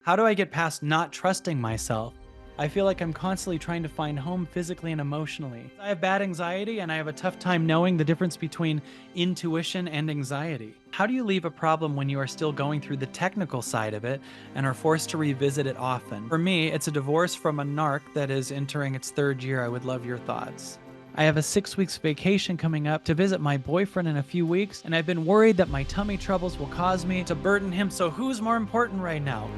How do I get past not trusting myself? I feel like I'm constantly trying to find home physically and emotionally. I have bad anxiety and I have a tough time knowing the difference between intuition and anxiety. How do you leave a problem when you are still going through the technical side of it and are forced to revisit it often? For me, it's a divorce from a narc that is entering its third year. I would love your thoughts. I have a 6 weeks vacation coming up to visit my boyfriend in a few weeks, and I've been worried that my tummy troubles will cause me to burden him. So, who's more important right now?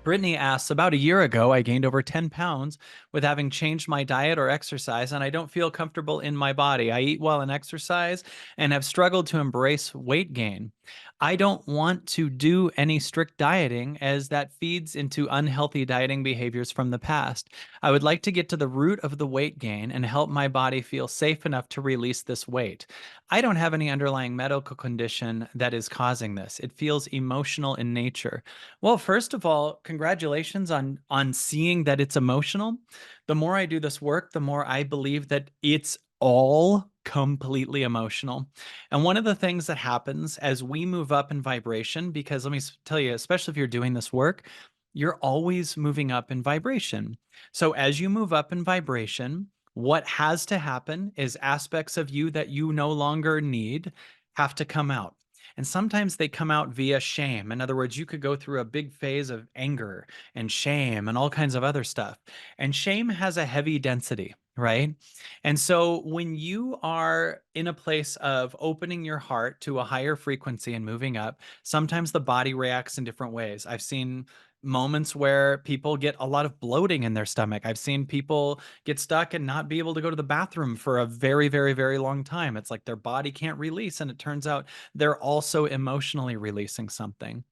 Brittany asks, about a year ago, I gained over 10 pounds with having changed my diet or exercise, and I don't feel comfortable in my body. I eat well and exercise and have struggled to embrace weight gain. I don't want to do any strict dieting as that feeds into unhealthy dieting behaviors from the past. I would like to get to the root of the weight gain and help my body feel safe enough to release this weight. I don't have any underlying medical condition that is causing this. It feels emotional in nature. Well, first of all, congratulations on seeing that it's emotional. The more I do this work, the more I believe that it's all completely emotional. And one of the things that happens as we move up in vibration, because let me tell you, especially if you're doing this work, you're always moving up in vibration. So as you move up in vibration, what has to happen is aspects of you that you no longer need have to come out. And sometimes they come out via shame. In other words, you could go through a big phase of anger and shame and all kinds of other stuff. And shame has a heavy density, right? And so when you are in a place of opening your heart to a higher frequency and moving up, sometimes the body reacts in different ways. I've seen moments where people get a lot of bloating in their stomach. I've seen people get stuck and not be able to go to the bathroom for a very, very, very long time. It's like their body can't release. And it turns out they're also emotionally releasing something.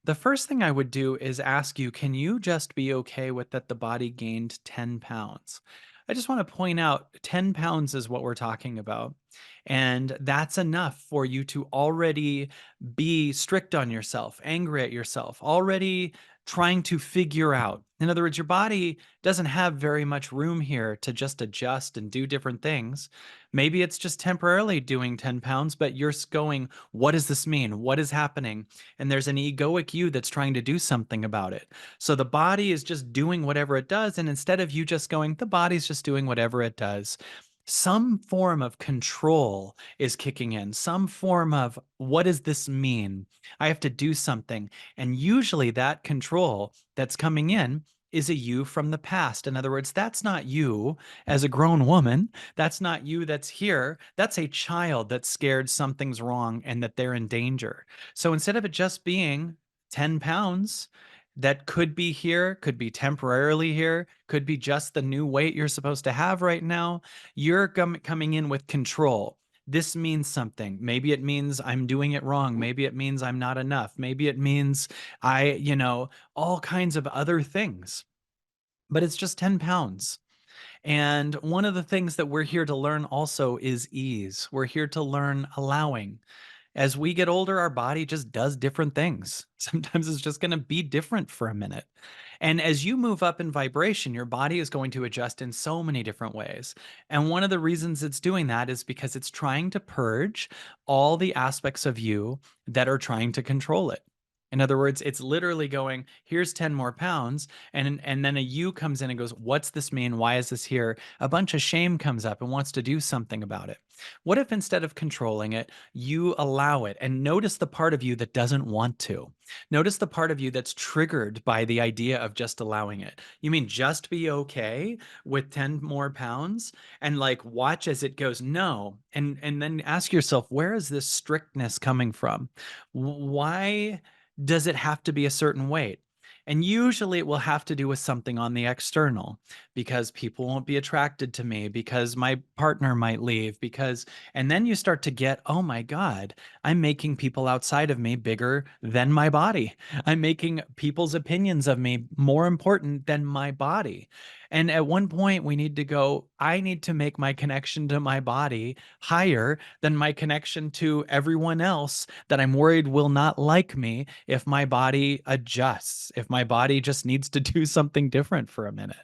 The first thing I would do is ask you, can you just be okay with that the body gained 10 pounds? I just want to point out 10 pounds is what we're talking about. And that's enough for you to already be strict on yourself, angry at yourself, already trying to figure out. In other words, your body doesn't have very much room here to just adjust and do different things. Maybe it's just temporarily doing 10 pounds, but you're going, what does this mean? What is happening? And there's an egoic you that's trying to do something about it. So the body is just doing whatever it does. And instead of you just going, the body's just doing whatever it does, some form of control is kicking in, some form of what does this mean? I have to do something. And usually that control that's coming in is a you from the past. In other words, that's not you as a grown woman. That's not you that's here. That's a child that's scared something's wrong and that they're in danger. So instead of it just being 10 pounds, that could be here, could be temporarily here, could be just the new weight you're supposed to have right now. You're coming in with control. This means something. Maybe it means I'm doing it wrong. Maybe it means I'm not enough. Maybe it means all kinds of other things. But it's just 10 pounds. And one of the things that we're here to learn also is ease. We're here to learn allowing. As we get older, our body just does different things. Sometimes it's just going to be different for a minute. And as you move up in vibration, your body is going to adjust in so many different ways. And one of the reasons it's doing that is because it's trying to purge all the aspects of you that are trying to control it. In other words, it's literally going, here's 10 more pounds. And then a you comes in and goes, what's this mean? Why is this here? A bunch of shame comes up and wants to do something about it. What if instead of controlling it, you allow it and notice the part of you that doesn't want to? Notice the part of you that's triggered by the idea of just allowing it. You mean just be okay with 10 more pounds and like watch as it goes? No. And then ask yourself, where is this strictness coming from? Why does it have to be a certain weight? And usually it will have to do with something on the external, because people won't be attracted to me, because my partner might leave, and then you start to get, oh my God, I'm making people outside of me bigger than my body. I'm making people's opinions of me more important than my body. And at one point, we need to go, I need to make my connection to my body higher than my connection to everyone else that I'm worried will not like me if my body adjusts, if my body just needs to do something different for a minute.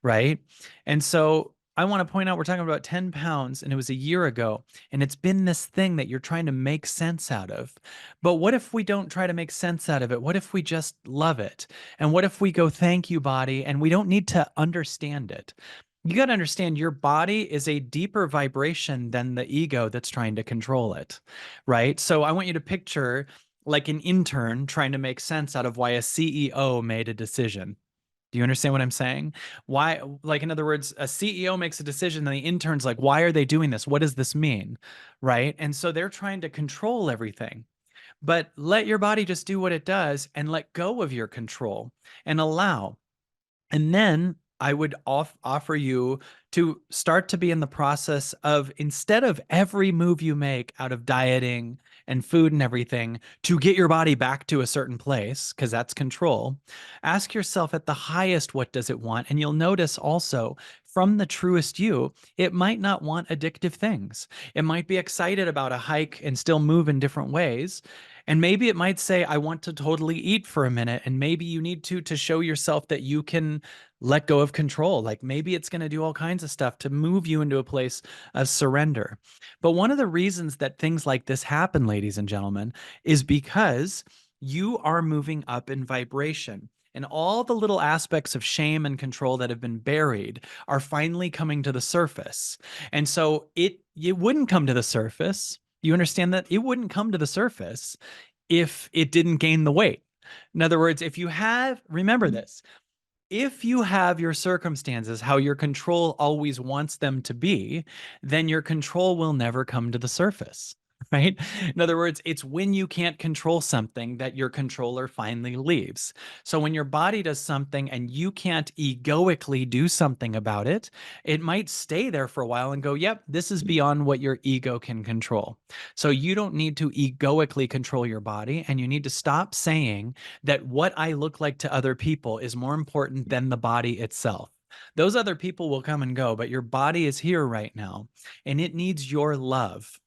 Right. And so I want to point out we're talking about 10 pounds and it was a year ago, and it's been this thing that you're trying to make sense out of. But what if we don't try to make sense out of it? What if we just love it? And what if we go, thank you, body, and we don't need to understand it? You got to understand your body is a deeper vibration than the ego that's trying to control it, right? So I want you to picture like an intern trying to make sense out of why a CEO made a decision. Do you understand what I'm saying? Why, like, in other words, a CEO makes a decision and the intern's like, why are they doing this? What does this mean? Right. And so they're trying to control everything. But let your body just do what it does and let go of your control and allow. And then I would offer you to start to be in the process of, instead of every move you make out of dieting and food and everything to get your body back to a certain place, because that's control, ask yourself at the highest, what does it want? And you'll notice also from the truest you, it might not want addictive things. It might be excited about a hike and still move in different ways. And maybe it might say, I want to totally eat for a minute. And maybe you need to show yourself that you can let go of control. Like maybe it's going to do all kinds of stuff to move you into a place of surrender. But one of the reasons that things like this happen, ladies and gentlemen, is because you are moving up in vibration. And all the little aspects of shame and control that have been buried are finally coming to the surface. And so it wouldn't come to the surface. You understand that? It wouldn't come to the surface if it didn't gain the weight. In other words, if you have, remember this, if you have your circumstances how your control always wants them to be, then your control will never come to the surface, right? In other words, it's when you can't control something that your controller finally leaves. So when your body does something and you can't egoically do something about it, it might stay there for a while and go, yep, this is beyond what your ego can control. So you don't need to egoically control your body, and you need to stop saying that what I look like to other people is more important than the body itself. Those other people will come and go, but your body is here right now and it needs your love.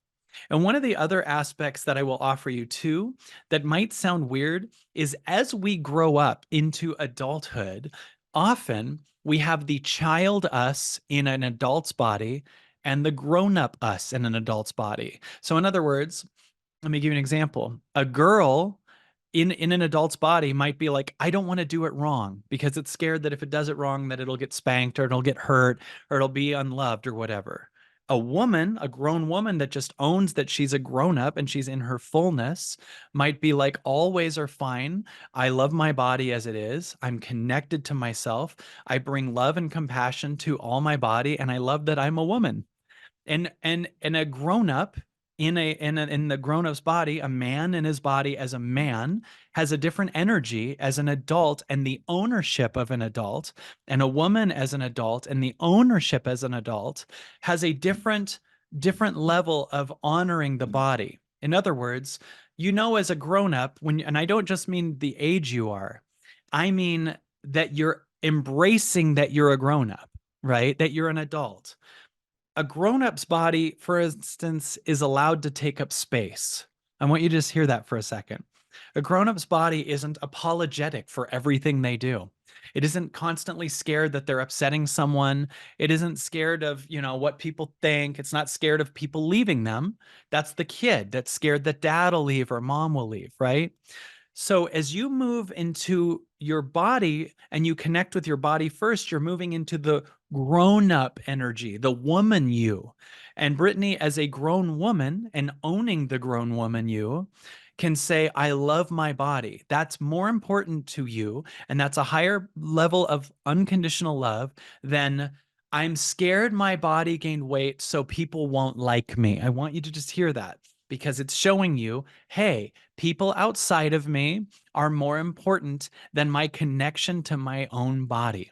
And one of the other aspects that I will offer you too, that might sound weird, is as we grow up into adulthood, often we have the child us in an adult's body and the grown up us in an adult's body. So, in other words, let me give you an example. A girl in an adult's body might be like, I don't want to do it wrong because it's scared that if it does it wrong, that it'll get spanked or it'll get hurt or it'll be unloved or whatever. A woman, a grown woman that just owns that she's a grown up and she's in her fullness, might be like, all ways are fine. I love my body as it is. I'm connected to myself. I bring love and compassion to all my body, and I love that I'm a woman. And a grown up in the grown up's body, a man in his body as a man has a different energy as an adult and the ownership of an adult, and a woman as an adult and the ownership as an adult has a different level of honoring the body. In other words, as a grown up, and I don't just mean the age you are, I mean that you're embracing that you're a grown up, right? That you're an adult. A grown-up's body, for instance, is allowed to take up space. I want you to just hear that for a second. A grown-up's body isn't apologetic for everything they do. It isn't constantly scared that they're upsetting someone. It isn't scared of, what people think. It's not scared of people leaving them. That's the kid that's scared that dad will leave or mom will leave, right? So as you move into your body and you connect with your body first, you're moving into the grown up energy, the woman you. And Brittany, as a grown woman and owning the grown woman you, can say, I love my body. That's more important to you. And that's a higher level of unconditional love than I'm scared my body gained weight so people won't like me. I want you to just hear that, because it's showing you, hey, people outside of me are more important than my connection to my own body.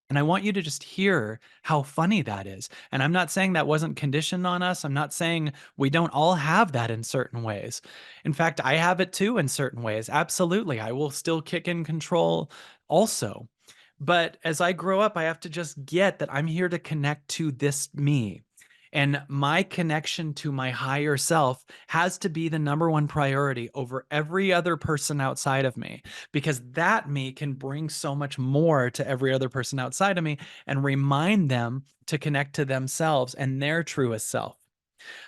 And I want you to just hear how funny that is. And I'm not saying that wasn't conditioned on us. I'm not saying we don't all have that in certain ways. In fact, I have it too in certain ways. Absolutely. I will still kick in control also. But as I grow up, I have to just get that I'm here to connect to this me. And my connection to my higher self has to be the number one priority over every other person outside of me, because that me can bring so much more to every other person outside of me and remind them to connect to themselves and their truest self.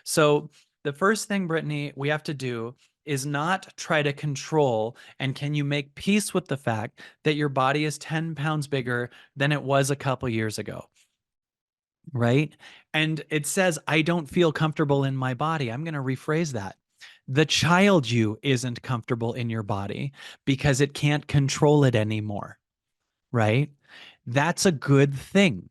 So the first thing, Brittany, we have to do is not try to control. And can you make peace with the fact that your body is 10 pounds bigger than it was a couple years ago? Right. And it says, I don't feel comfortable in my body. I'm going to rephrase that. The child you isn't comfortable in your body because it can't control it anymore. Right. That's a good thing.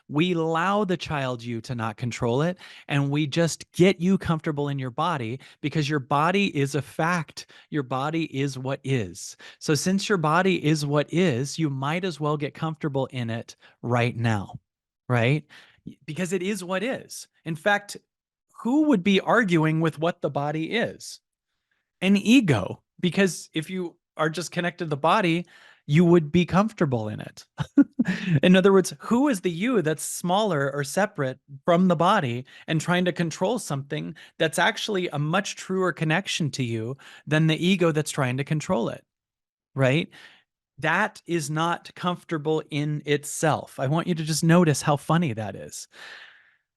We allow the child you to not control it, and we just get you comfortable in your body because your body is a fact. Your body is what is. So since your body is what is, you might as well get comfortable in it right now, right? Because it is what is. In fact, who would be arguing with what the body is? An ego, because if you are just connected to the body, you would be comfortable in it. In other words, who is the you that's smaller or separate from the body and trying to control something that's actually a much truer connection to you than the ego that's trying to control it, right? That is not comfortable in itself. I want you to just notice how funny that is.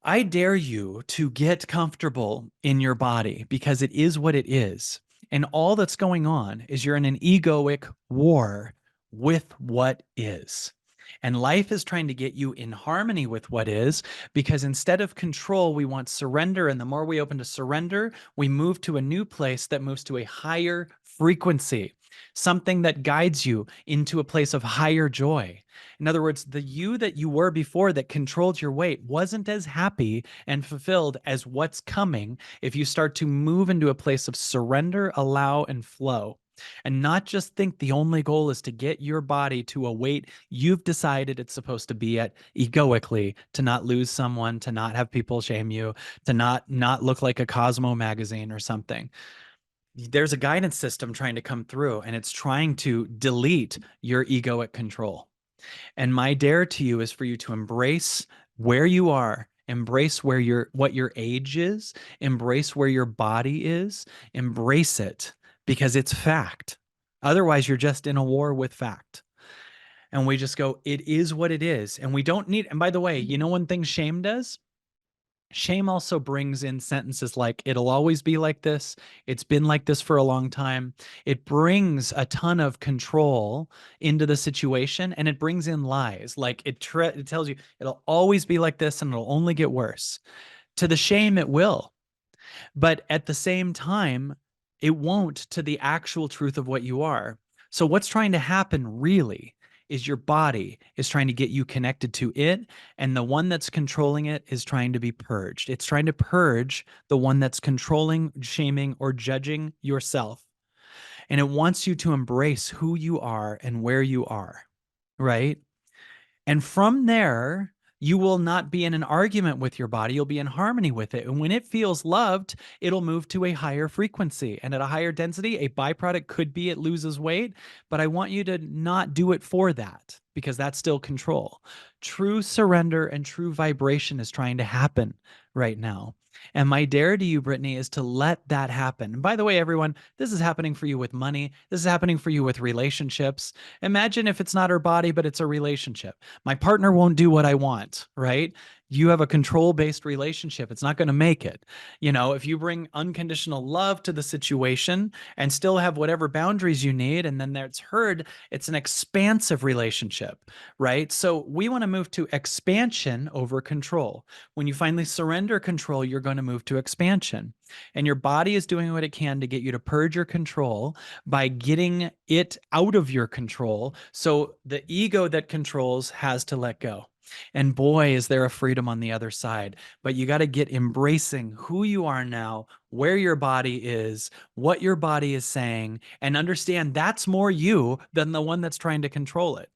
I dare you to get comfortable in your body because it is what it is. And all that's going on is you're in an egoic war with what is. And life is trying to get you in harmony with what is, because instead of control, we want surrender. And the more we open to surrender, we move to a new place that moves to a higher frequency, something that guides you into a place of higher joy. In other words, the you that you were before that controlled your weight wasn't as happy and fulfilled as what's coming if you start to move into a place of surrender, allow, and flow. And not just think the only goal is to get your body to a weight you've decided it's supposed to be at egoically, to not lose someone, to not have people shame you, to not look like a Cosmo magazine or something. There's a guidance system trying to come through, and it's trying to delete your egoic control. And my dare to you is for you to embrace where you are, embrace what your age is, embrace where your body is, embrace it because it's fact. Otherwise, you're just in a war with fact. And we just go, it is what it is. And we don't need, and by the way, you know one thing shame does? Shame also brings in sentences like, it'll always be like this. It's been like this for a long time. It brings a ton of control into the situation, and it brings in lies. Like it tells you it'll always be like this and it'll only get worse. To the shame, it will. But at the same time, it won't to the actual truth of what you are. So what's trying to happen really is your body is trying to get you connected to it, and the one that's controlling it is trying to be purged. It's trying to purge the one that's controlling, shaming, or judging yourself. And it wants you to embrace who you are and where you are, right? And from there, you will not be in an argument with your body. You'll be in harmony with it. And when it feels loved, it'll move to a higher frequency. And at a higher density, a byproduct could be it loses weight. But I want you to not do it for that, because that's still control. True surrender and true vibration is trying to happen right now. And my dare to you, Brittany, is to let that happen. And by the way, everyone, this is happening for you with money. This is happening for you with relationships. Imagine if it's not our body, but it's a relationship. My partner won't do what I want, right? You have a control-based relationship. It's not going to make it. You know, if you bring unconditional love to the situation and still have whatever boundaries you need, and then that's heard, it's an expansive relationship, right? So we want to move to expansion over control. When you finally surrender control, you're going to move to expansion. And your body is doing what it can to get you to purge your control by getting it out of your control. So the ego that controls has to let go. And boy, is there a freedom on the other side. But you got to get embracing who you are now, where your body is, what your body is saying, and understand that's more you than the one that's trying to control it.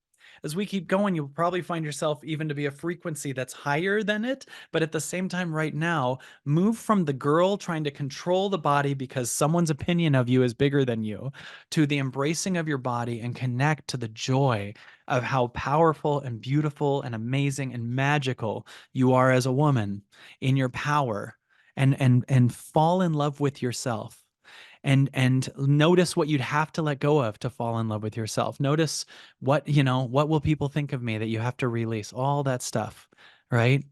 As we keep going, you'll probably find yourself even to be a frequency that's higher than it. But at the same time, right now, move from the girl trying to control the body because someone's opinion of you is bigger than you, to the embracing of your body and connect to the joy of how powerful and beautiful and amazing and magical you are as a woman in your power, and fall in love with yourself, and notice what you'd have to let go of to fall in love with yourself. Notice what will people think of me that you have to release, all that stuff, right?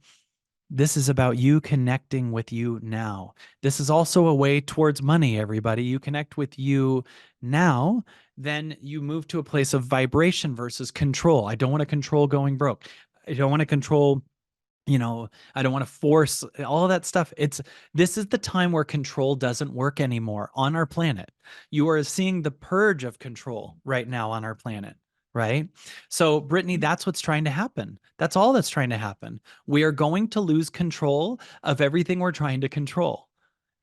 This is about you connecting with you now. This is also a way towards money, everybody. You connect with you now, then you move to a place of vibration versus control. I don't want to control going broke. I don't want to control, I don't want to force all of that stuff. This is the time where control doesn't work anymore on our planet. You are seeing the purge of control right now on our planet, right? So, Brittany, that's what's trying to happen. That's all that's trying to happen. We are going to lose control of everything we're trying to control.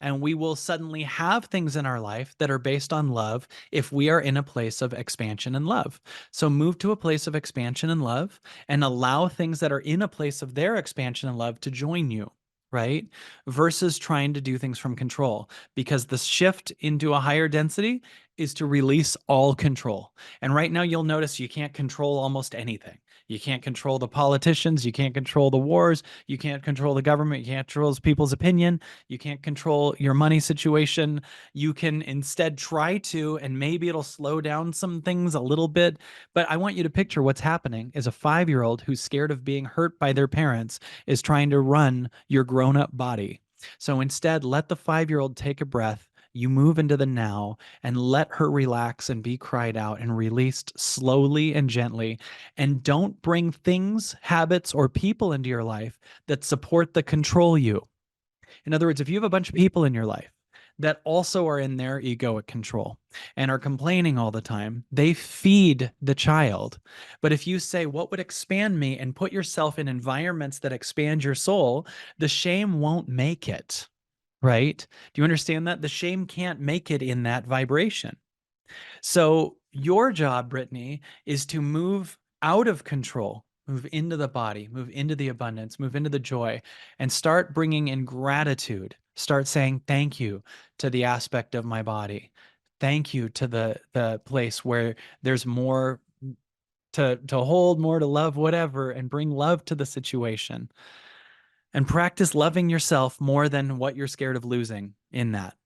And we will suddenly have things in our life that are based on love if we are in a place of expansion and love. So move to a place of expansion and love, and allow things that are in a place of their expansion and love to join you, right? Versus trying to do things from control, because the shift into a higher density is to release all control. And right now, you'll notice you can't control almost anything. You can't control the politicians. You can't control the wars. You can't control the government. You can't control people's opinion. You can't control your money situation. You can instead try to, and maybe it'll slow down some things a little bit. But I want you to picture what's happening is a 5-year-old who's scared of being hurt by their parents is trying to run your grown-up body. So instead, let the 5-year-old take a breath. You move into the now and let her relax and be cried out and released slowly and gently. And don't bring things, habits, or people into your life that support the control you. In other words, if you have a bunch of people in your life that also are in their egoic control and are complaining all the time, they feed the child. But if you say, what would expand me, and put yourself in environments that expand your soul, the shame won't make it, right? Do you understand that? The shame can't make it in that vibration. So your job, Brittany, is to move out of control, move into the body, move into the abundance, move into the joy, and start bringing in gratitude. Start saying thank you to the aspect of my body. Thank you to the place where there's more to hold, more to love, whatever, and bring love to the situation. And practice loving yourself more than what you're scared of losing in that.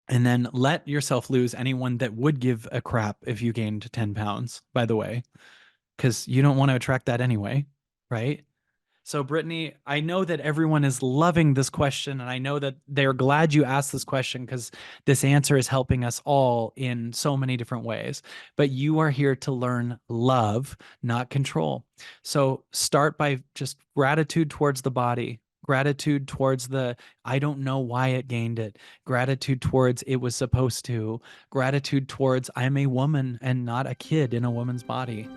And then let yourself lose anyone that would give a crap if you gained 10 pounds, by the way, because you don't want to attract that anyway, right? So, Brittany, I know that everyone is loving this question, and I know that they're glad you asked this question because this answer is helping us all in so many different ways. But you are here to learn love, not control. So, start by just gratitude towards the body, gratitude towards the I don't know why it gained it, gratitude towards it was supposed to, gratitude towards I'm a woman and not a kid in a woman's body.